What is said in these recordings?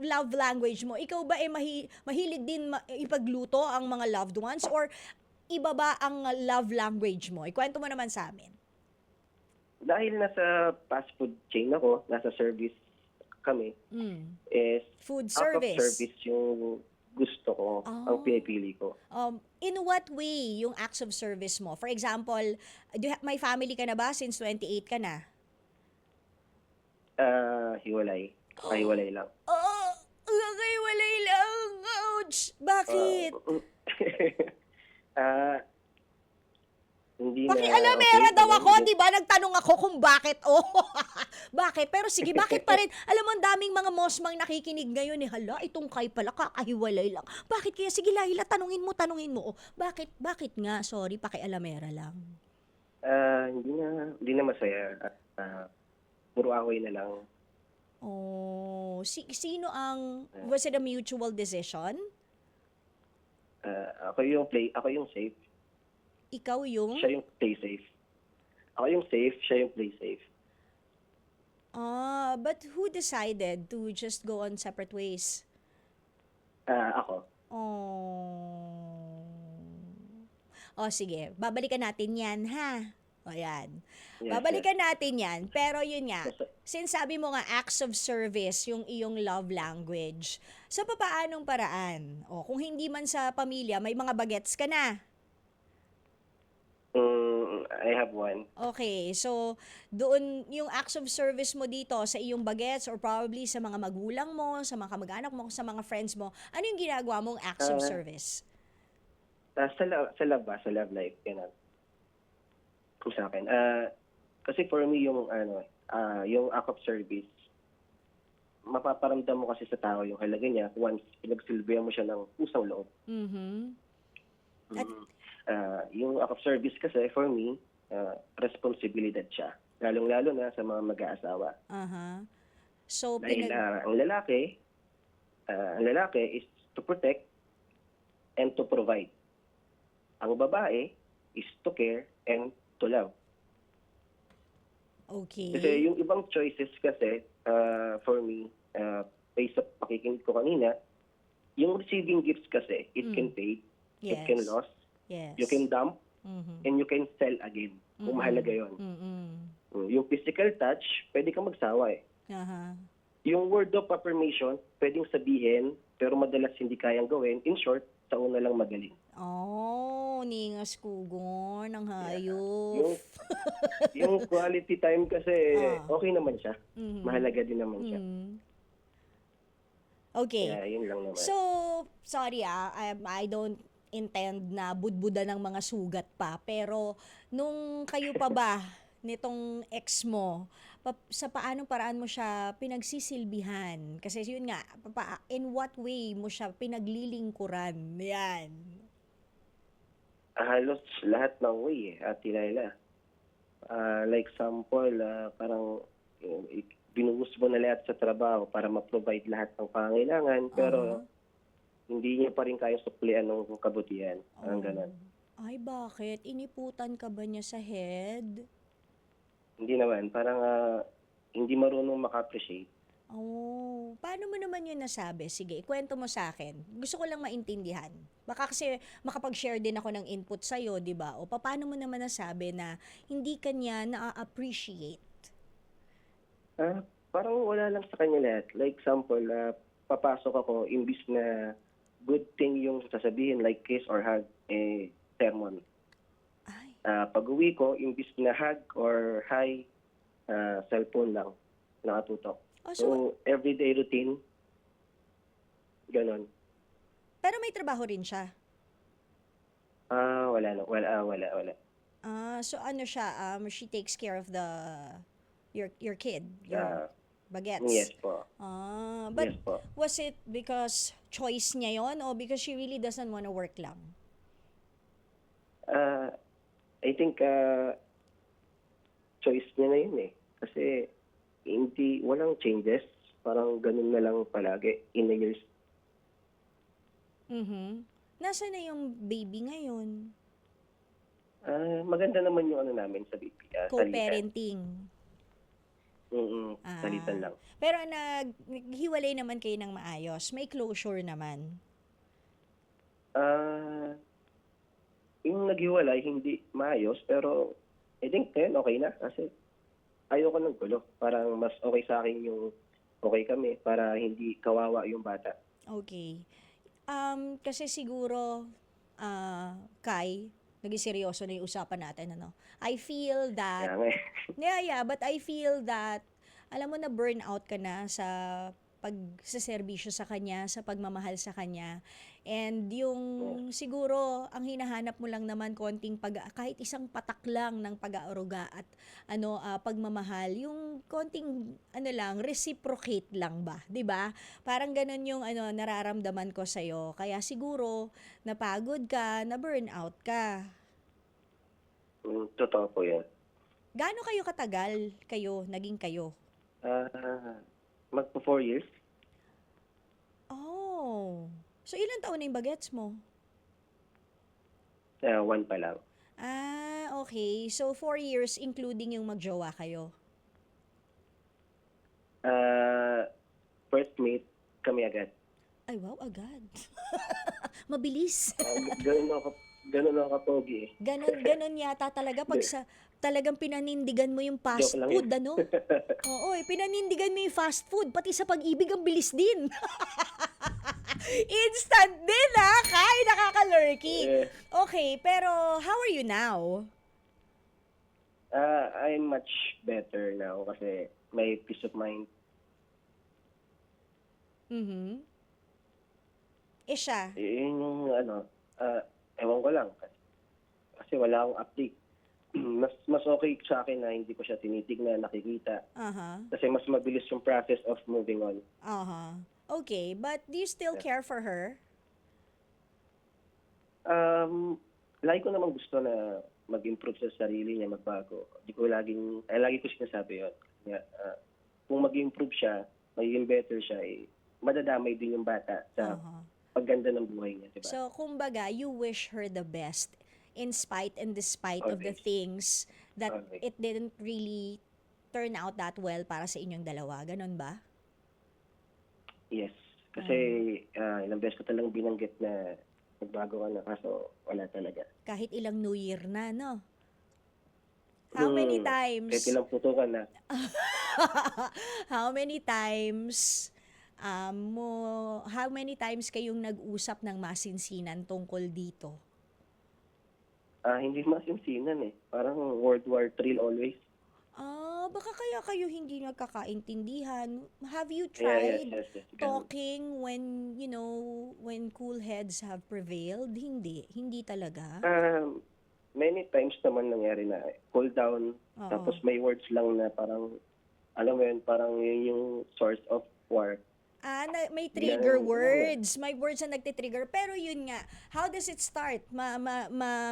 love language mo? Ikaw ba mahilig din ipagluto ang mga loved ones or iba ba ang love language mo? Ikwento mo naman sa amin. Dahil nasa fast food chain ako, nasa service kami, is Food out of service. service yung gusto ko, ang pinipili ko. In what way yung acts of service mo? For example, may family ka na ba since 28 ka na? Hiwalay. Kahiwalay lang. Oh, walay lang. Ouch! Bakit? Hindi na Paki-alamera okay. daw ako, di ba? Nagtanong ako kung bakit. Oh, bakit? Pero sige, bakit pa rin? Alam mo, ang daming mga mosmang nakikinig ngayon eh. Hala, itong kay pala, kakahiwalay lang. Bakit kaya? Sige, Laila, tanungin mo. Oh, bakit nga? Sorry, paki-alamera lang. Hindi na masaya. Puro away na lang. Oh, sino ang, was it a mutual decision? Ako yung safe. Ikaw yung? Siya yung play safe. Ako yung safe, siya yung play safe. But who decided to just go on separate ways? Ako. Oh, sige. Babalikan natin yan, ha? O, yan. Yes, Babalikan natin yan. Pero yun nga, Yes, sir. since sabi mo nga, acts of service, yung iyong love language, sa papaanong paraan? O, kung hindi man sa pamilya, may mga bagets ka na. I have one. Okay, so doon yung acts of service mo dito sa iyong bagets or probably sa mga magulang mo, sa mga kamag-anak mo, sa mga friends mo, ano yung ginagawa mong acts of service? Sa love life, ganun. Kung sa akin. Kasi for me, yung act of service, mapaparamdam mo kasi sa tao yung halaga niya once pinagsilbihan mo siya ng pusang loob. Yung act of service kasi, for me, responsibilidad siya. Lalong-lalo na sa mga mag-aasawa. So, Dahil ang lalaki is to protect and to provide. Ang babae is to care and to love. okay. Kasi yung ibang choices kasi, for me, based sa pakikinig ko kanina, yung receiving gifts kasi, it can pay, it can Yes. lose, Yes. you can dump, and you can sell again. Kung mahalaga yun. Yung physical touch, pwede kang magsawa eh. Yung word of affirmation, pwedeng sabihin, pero madalas hindi kayang gawin. In short, sa una lang magaling. Oh, ningas kugon ng hayop. Yung quality time kasi, okay naman siya. Mahalaga din naman siya. Okay. Kaya yun lang naman. So, sorry I don't intend na budbuda ng mga sugat pa. Pero, nung kayo pa ba, nitong ex mo, sa paanong paraan mo siya pinagsisilbihan? Kasi yun nga, in what way mo siya pinaglilingkuran? Yan. Halos lahat ng way Ate Laila. Like example, parang binuhos mo na lahat sa trabaho para ma-provide lahat ng pangangailangan, pero hindi niya pa rin kaya supplian ng kabutihan. Parang ganun. Ay, bakit? Iniputan ka ba niya sa head? Hindi naman. Parang hindi marunong maka-appreciate. Oh, paano mo naman yun nasabi? Sige, ikwento mo sa akin. Gusto ko lang maintindihan. Baka kasi makapag-share din ako ng input sa'yo, di ba? O paano mo naman nasabi na hindi ka niya na-appreciate? Parang wala lang sa kanya lahat. Like example, papasok ako, imbis na good thing yung sasabihin, like kiss or hug, sermon. Ay, Pag-uwi ko, imbis na hug or hi, cellphone lang, nakatutok. So, everyday routine, ganon. pero may trabaho rin siya. Wala. So ano siya, she takes care of your kid, your bagets. Yes po. But Yes po. was it because choice niya yon o because she really doesn't want to work lang? I think choice niya na yun eh. Kasi walang changes. Parang ganun na lang palagi in a years. Nasaan na yung baby ngayon? Maganda naman yung namin sa baby. Co-parenting. Salitan Ah, lang. pero naghiwalay naman kayo ng maayos. May closure naman. Ah, yung naghiwalay, hindi maayos, pero I think ngayon okay na kasi ayoko ng gulo. Parang mas okay sa akin yung okay kami para hindi kawawa yung bata. Okay. Kasi siguro, Kai, naging seryoso na yung usapan natin, ano? I feel that, Kaya nga eh. yeah, but I feel that, alam mo na burnout ka na sa pagseserbisyo sa kanya, sa pagmamahal sa kanya. And yung Yes. siguro, ang hinahanap mo lang naman konting kahit isang patak lang ng pag-aaruga at pagmamahal, yung konting reciprocate lang ba, 'di ba? Parang ganun yung nararamdaman ko sa kaya siguro napagod ka, na burnout ka. Totoo po yan. Gaano kayo katagal naging kayo? Ah, magpo 4 years? Oh. So ilang taon na yung bagets mo? One pa lang. Okay. So 4 years including yung magjowa kayo. Ah, first meet kami agad. Ay wow, agad. Mabilis. Ganun ako kapogi eh. Ganon yata talaga pag Hindi, talagang pinanindigan mo yung joke fast lang food, yun. ano? Oo, pinanindigan mo yung fast food, pati sa pag-ibig ang bilis din. Instant din Kai, nakaka-lurky. Eh, Okay, pero how are you now? I'm much better now kasi may peace of mind. Mhm. Siya. Yun yung ewan ko lang. Kasi wala akong update. Mas okay sa akin na hindi ko siya tinitignan, nakikita. Aha. Kasi mas mabilis yung process of moving on. Aha. Okay, but do you still Yeah. care for her? Lagi ko namang gusto na mag-improve sa sarili niya, magbago. Lagi ko sinasabi yun. Kaya, kung mag-improve siya, magiging better siya, madadamay din yung bata sa Aha. pagganda ng buhay niya, di ba? So, kumbaga, you wish her the best in spite and despite of the Always. things that Always. it didn't really turn out that well para sa inyong dalawa. Ganon ba? Yes. Kasi ilang beses ko talagang binanggit na magbago ka na, kaso wala talaga. Kahit ilang New Year na, no? How many Kahit times? ilang putukan na. How many times how many times kayong nag-usap ng masinsinan tungkol dito? Hindi masinsinan eh. Parang World War III always. Baka kaya kayo hindi nagkakaintindihan. Have you Yeah, tried yes. Ganun. talking when cool heads have prevailed? Hindi talaga. Many times naman nangyari na cool down, Oo. tapos may words lang na parang, alam mo yun, parang yun yung source of war. May Bigla trigger na- words. May words na nagtitrigger. Pero yun nga, how does it start?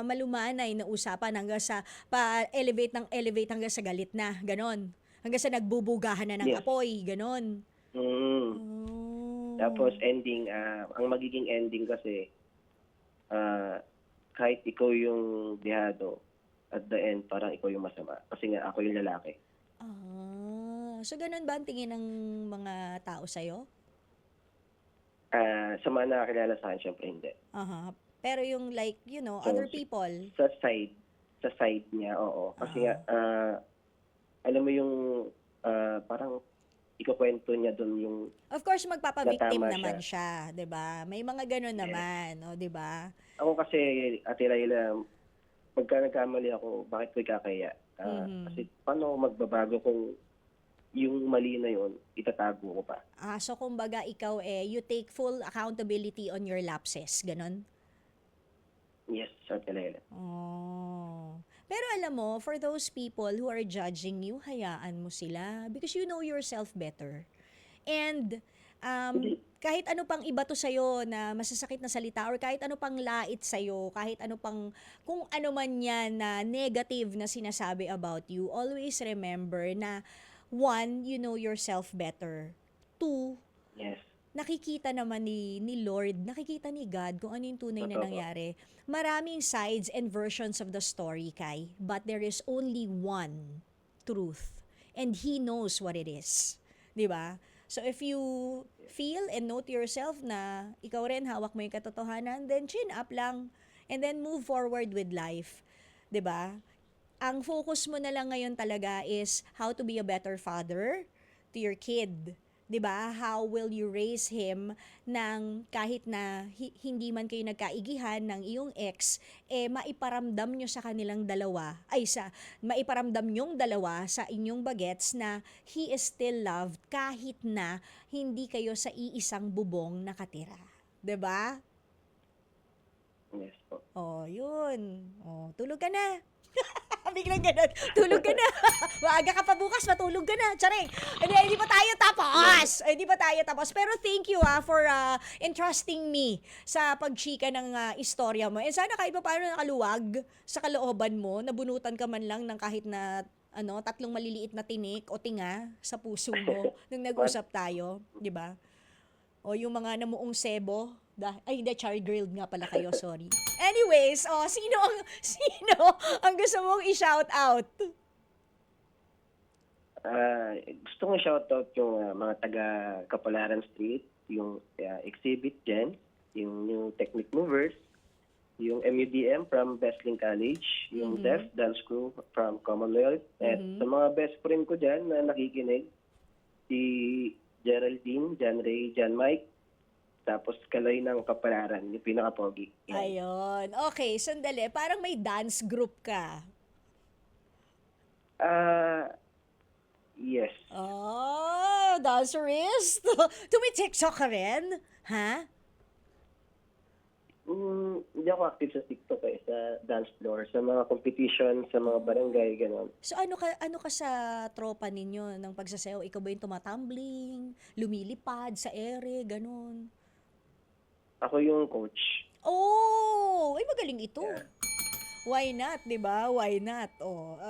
Malumanay na usapan hanggang sa pa-elevate ng elevate hanggang sa galit na. Ganon. Hanggang sa nagbubugahan na ng Yes. apoy. Ganon. Mm. Oh. Tapos ending, ang magiging ending kasi, kahit ikaw yung bihado, at the end, parang ikaw yung masama. Kasi nga, ako yung lalaki. So ganun ba ang tingin ng mga tao sa'yo? Sa mga nakakilala sa akin, syempre hindi. Aha. Pero yung like, So, other people. Sa side niya, oo. Kasi nga, alam mo yung parang ikukwento niya doon yung Of course, magpapa-victim natama naman siya, 'di ba? May mga ganun naman, 'di ba? ako kasi, Ate Laila, pagka nagkamali ako, bakit ko ikakaya? Kasi paano ako magbabago kung yung mali na yun, itatago ko pa? So kumbaga ikaw you take full accountability on your lapses, ganun? Yes, Ate Laila. Oh. Pero alam mo, for those people who are judging you, hayaan mo sila because you know yourself better. And kahit ano pang iba to sa'yo na masasakit na salita or kahit ano pang lait sa'yo, kahit ano pang, kung ano man yan na negative na sinasabi about you, always remember na one, you know yourself better. Two, Yes. nakikita naman ni Lord, nakikita ni God kung ano yung tunay na Totoo. nangyari. Maraming sides and versions of the story, Kai, but there is only one truth. and He knows what it is. 'Di ba? So if you feel and note yourself na ikaw rin hawak mo yung katotohanan, then chin up lang and then move forward with life. 'Di ba? Ang focus mo na lang ngayon talaga is how to be a better father to your kid. 'Di ba? How will you raise him nang kahit na hindi man kayo nagkaigihan ng iyong ex, maiparamdam nyo sa kanilang dalawa, maiparamdam nyong dalawa sa inyong bagets na he is still loved kahit na hindi kayo sa iisang bubong nakatira. 'Di ba? Yes po. Oh, yun. Oh, tulog ka na. Biglang ganun. Tulog ka na. Maaga ka pa bukas, matulog ka na. Charing. Hindi pa tayo tapos. Hindi pa tayo tapos. Pero thank you for entrusting me sa pagchika ng istorya mo. And sana kahit pa paano nakaluwag sa kalooban mo, nabunutan ka man lang ng kahit na 3 maliliit na tinik o tinga sa puso mo nung nag-usap tayo, 'di ba? O yung mga namuong sebo. Hindi, char grilled nga pala kayo, sorry. Anyways, sino ang gusto mong i-shout out? Gusto kong shoutout yung mga taga Kapalaran Street, yung Exhibit Gen, yung New Technic Movers, yung MUDM from Besling College, yung Deaf Dance Crew from Commonwealth, at sa mga best friend ko dyan na nakikinig, si Geraldine, John Ray, John Mike, tapos Kaloy ng Kapalaran, yung pinaka-pogi. Yan. Ayun. Okay, sandali. Parang may dance group ka. Yes. Oh, dancerist? Tumitiktok ka rin? Ha? Hindi ako active sa TikTok sa dance floor, sa mga competition, sa mga barangay, gano'n. So ano ka sa tropa ninyo ng pagsasayaw? Ikaw ba yung tumatumbling, lumilipad sa ere, ganun? Ako yung coach. Oh, ay magaling ito. Yeah. Why not, 'di ba? Why not?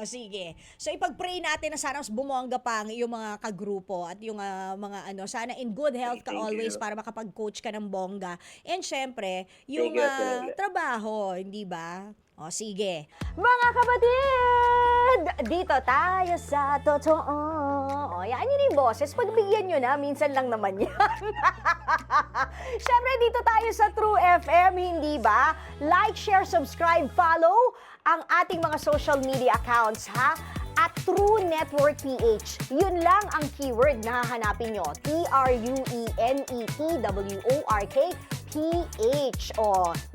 Sige. So ipag-pray natin na sana mas bumongga pa ang iyong mga kagrupo at yung mga sana in good health ka Thank always you. para makapag-coach ka ng bongga. And syempre, yung Thank you, Ate Lola. trabaho, hindi ba? Sige. Mga kapatid, dito tayo sa totoo. Yan yun yung boses. Pagbigyan nyo na, minsan lang naman yan. Syempre, dito tayo sa True FM, hindi ba? Like, share, subscribe, follow ang ating mga social media accounts, ha? At True Network PH. Yun lang ang keyword na hahanapin nyo. TrueNetwork PH.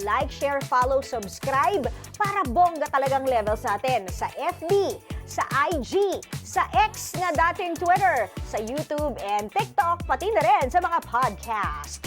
Like, share, follow, subscribe para bongga talagang level sa atin. Sa FB, sa IG, sa X na dating Twitter, sa YouTube and TikTok, pati na rin sa mga podcast.